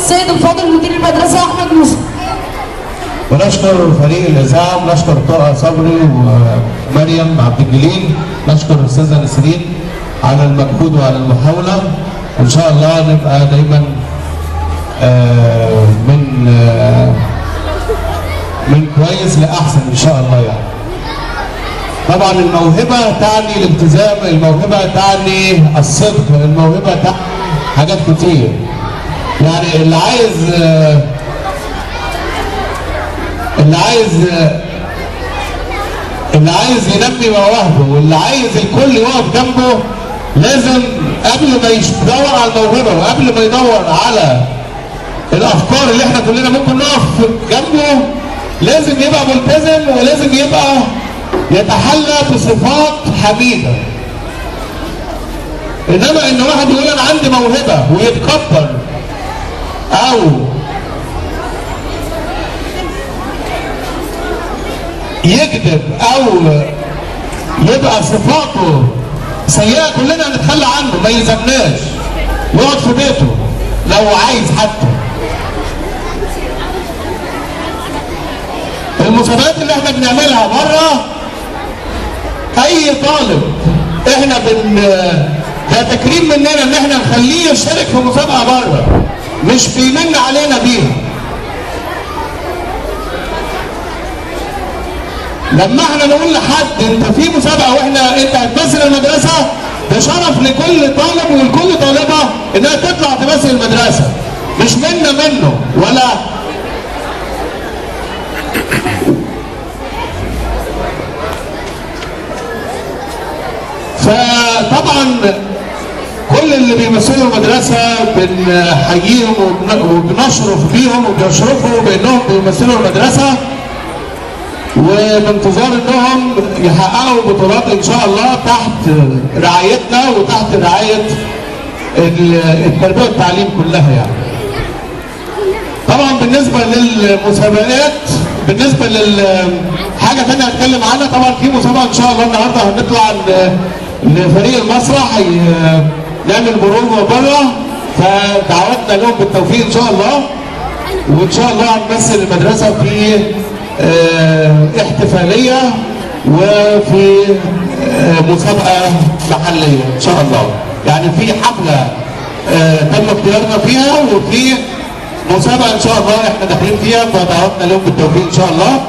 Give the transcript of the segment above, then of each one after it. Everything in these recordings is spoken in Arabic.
السيد الفاضل مدير المدرسه احمد موسى. ونشكر فريق الاذاعه، ونشكر طه صبري ومريم عبد الجليل، نشكر الاستاذه نسرين على المجهود وعلى المحاوله. ان شاء الله نبقى دايما من كويس لاحسن ان شاء الله يعني. طبعا الموهبه تعني الالتزام، الموهبه تعني الصدق، الموهبه تعني حاجات كتير. يعني اللي عايز ينمي مواهبه، واللي عايز الكل يقف جنبه، لازم قبل ما يدور على الموهبه وقبل ما يدور على الافكار اللي احنا كلنا ممكن نقف جنبه، لازم يبقى ملتزم، ولازم يبقى يتحلى بصفات حميده. انما ان واحد يقول انا عندي موهبه ويتكبر او يكذب او يبقى صفاته سيئه، كلنا هنتخلى عنه، ما يلزمناش، يقعد في بيته لو عايز. حتى المسابقات اللي احنا بنعملها بره، اي طالب احنا ده تكريم مننا ان احنا نخليه يشترك في مسابقه بره، مش بيمن علينا بيها. لما احنا نقول لحد انت في مسابقه انت هتمثل المدرسه، ده شرف لكل طالب ولكل طالبه انها تطلع تمثل المدرسه، مش منا منه ولا. فطبعا كل اللي بيمثلوا المدرسه بنحييهم وبنشرف بيهم وبيشرفوا بانهم بيمثلوا المدرسه، وبانتظار انهم يحققوا بطولات ان شاء الله تحت رعايتنا وتحت رعايه التربيه والتعليم كلها يعني. طبعا بالنسبه للمسابقات، بالنسبه حاجه ثانيه هتكلم عنها، طبعا في مسابقه ان شاء الله النهارده هنطلع لفريق المسرح نعمل بروفه بره، فدعوتنا لهم بالتوفيق ان شاء الله. وان شاء الله هنمثل المدرسه في احتفاليه وفي مسابقه محليه ان شاء الله. يعني في حفله تم اختيارنا فيها، وفي مسابقه ان شاء الله احنا داخلين فيها، فدعوتنا لهم بالتوفيق ان شاء الله.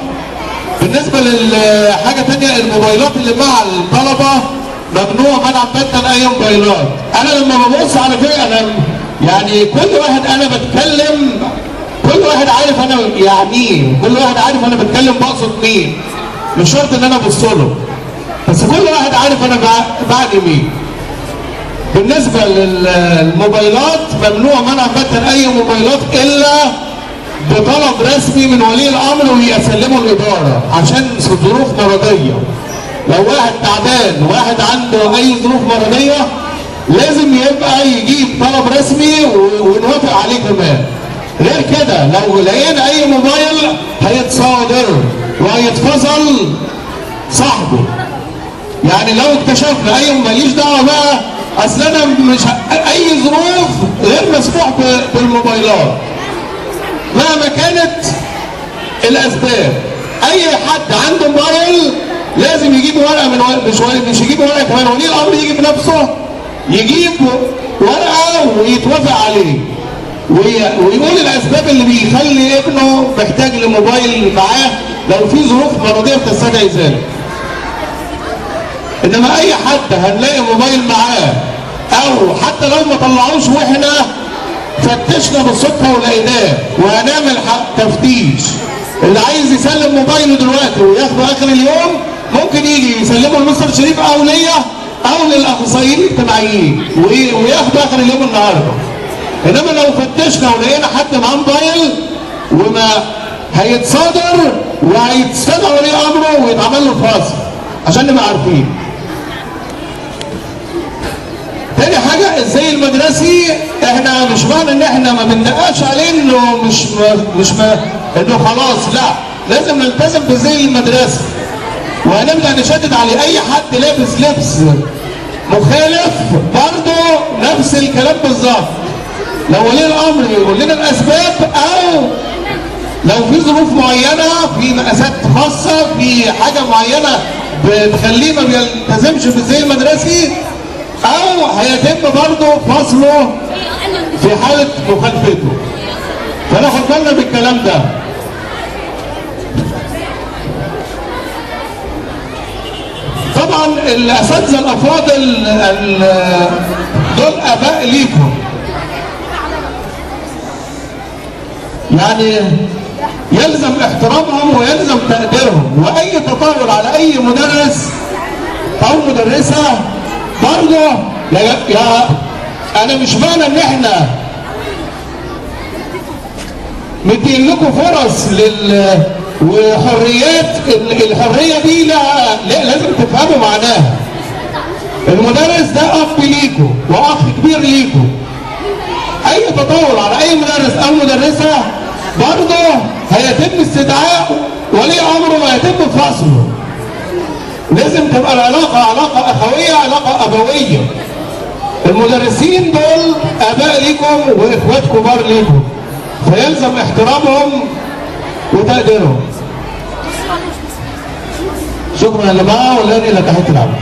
بالنسبه لحاجه ثانيه، الموبايلات اللي مع الطلبه ممنوع منعا باتا اي موبايلات. انا لما ببص على فكره انا يعني كل واحد انا بتكلم، كل واحد عارف انا يعني كل واحد عارف انا بتكلم بقصد مين، مش شرط ان انا ابص له، بس كل واحد عارف انا بعد مين. بالنسبه للموبايلات ممنوع منعا باتا اي موبايلات الا بطلب رسمي من ولي الامر ويسلمه الاداره عشان ظروف مرضيه. لو واحد تعبان وواحد عنده اي ظروف مرضيه لازم يبقى يجيب طلب رسمي ونوافق عليه كمان. غير كده لو لقينا اي موبايل هيتصادر وهيتفصل صاحبه. يعني لو اكتشفنا اي ماليش دعوه بقى، اصل انا مش اي ظروف غير مسموح بالموبايلات مهما كانت الاسباب. اي حد عنده موبايل لازم يجيب ورقه مش يجيب ورقه كمان، ولي الامر يجي بنفسه يجيب ورقه ويتوافق عليه ويقول الاسباب اللي بيخلي ابنه محتاج لموبايل معاه لو في ظروف مرضيه بتستدعي ذلك. انما اي حد هنلاقي موبايل معاه او حتى لو ما طلعوش واحنا فتشنا بالصدفه ولقيناه وهنعمل تفتيش، اللي عايز يسلم موبايله دلوقتي وياخده اخر اليوم ممكن يجي يسلمه لمستر شريف او ليا او للاخصائيين الاجتماعيين وياخده اخر اليوم النهارده. انما لو فتشنا ولقينا حد معاه موبايل وما هيتصادر وهيتستدعى ولي امره ويتعمل له فاصل عشان نبقى عارفين. تاني حاجه الزي المدرسي، احنا مش معنى ان احنا ما بندققش عليه انه انه خلاص، لا، لازم نلتزم بالزي المدرسي وهنبدا نشدد عليه. اي حد لابس لبس مخالف برضه نفس الكلام بالظبط. لو ولي الامر يقول لنا الاسباب، او لو في ظروف معينه، في مقاسات خاصه، في حاجه معينه بتخليه ما بيلتزمش بالزي المدرسي، او هيتم برضه فصله في حاله مخالفته. فناخد بالنا بالكلام ده. طبعا الاساتذه الافاضل دول اباء ليكم، يعني يلزم احترامهم ويلزم تقديرهم، واي تطاول على اي مدرس او مدرسه برضه يا انا مش معنى ان احنا مدين لكم فرص وحريات، الحريه دي لازم تفهموا معناها. المدرس ده اب ليكم واخ كبير ليكم. اي تطاول على اي مدرس او مدرسه برضه هيتم استدعاء ولي امره ويتم فصله. لازم تبقى العلاقه علاقه اخويه، علاقه ابويه. المدرسين دول اباء ليكم واخوات كبار ليكم، فيلزم احترامهم وتقديرهم. شكرا يا جماعه، والان الى تحيه العمل.